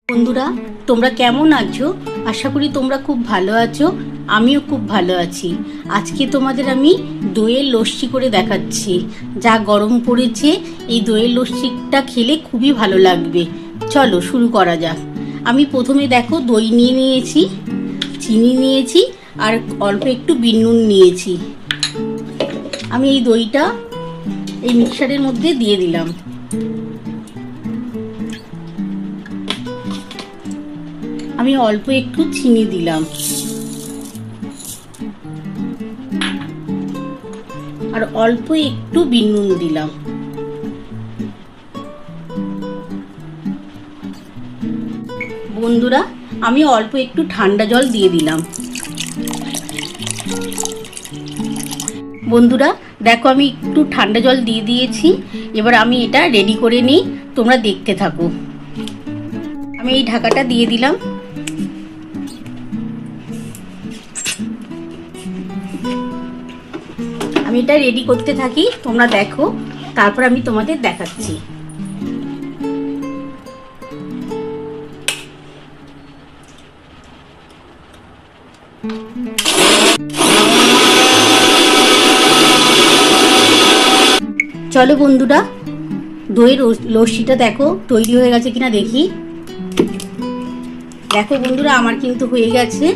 বন্ধুরা, তোমরা কেমন আছো? আশা করি তোমরা খুব ভালো আছো। আমিও খুব ভালো আছি। আজকে তোমাদের আমি দইয়ের লস্যি করে দেখাচ্ছি। যা গরম পড়েছে, এই দইয়ের লস্যিটা খেলে খুবই ভালো লাগবে। চলো শুরু করা যাক। আমি প্রথমে দেখো দই নিয়ে নিয়েছি, চিনি নিয়েছি আর অল্প একটু বিট নুন নিয়েছি। আমি এই দইটা এই মিক্সারের মধ্যে দিয়ে দিলাম। আমি অল্প একটু চিনি দিলাম আর অল্প একটু বিট নুন দিলাম। বন্ধুরা, আমি অল্প একটু ঠান্ডা জল দিয়ে দিলাম। বন্ধুরা দেখো, আমি একটু ঠান্ডা জল দিয়ে দিয়েছি। এবার আমি এটা রেডি করে নিই, তোমরা দেখতে থাকো। আমি এই ঢাকাটা দিয়ে দিলাম। আমি এটা রেডি করতে থাকি, তোমরা দেখো, তারপর আমি তোমাদের দেখাচ্ছি। চলো বন্ধুরা, দইয়ের লস্যিটা দেখো তৈরি হয়ে গেছে কিনা দেখি। দেখো বন্ধুরা, আমার কিন্তু হয়ে গেছে।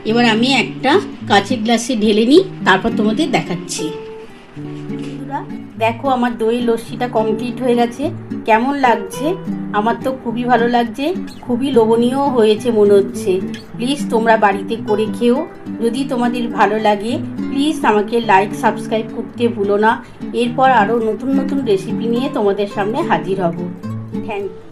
এবার আমি একটা কাঁচের গ্লাসে ঢেলে নিই, তারপর তোমাদের দেখাচ্ছি। বন্ধুরা দেখো, আমার দই লস্যিটা কমপ্লিট হয়ে গেছে। কেমন লাগছে? আমার তো খুবই ভালো লাগছে, খুবই লোভনীয় হয়েছে মনে হচ্ছে। প্লিজ তোমরা বাড়িতে করে খেও। যদি তোমাদের ভালো লাগে প্লিজ আমাকে লাইক সাবস্ক্রাইব করতে ভুলো না। এরপর আরও নতুন নতুন রেসিপি নিয়ে তোমাদের সামনে হাজির হব। Thank you.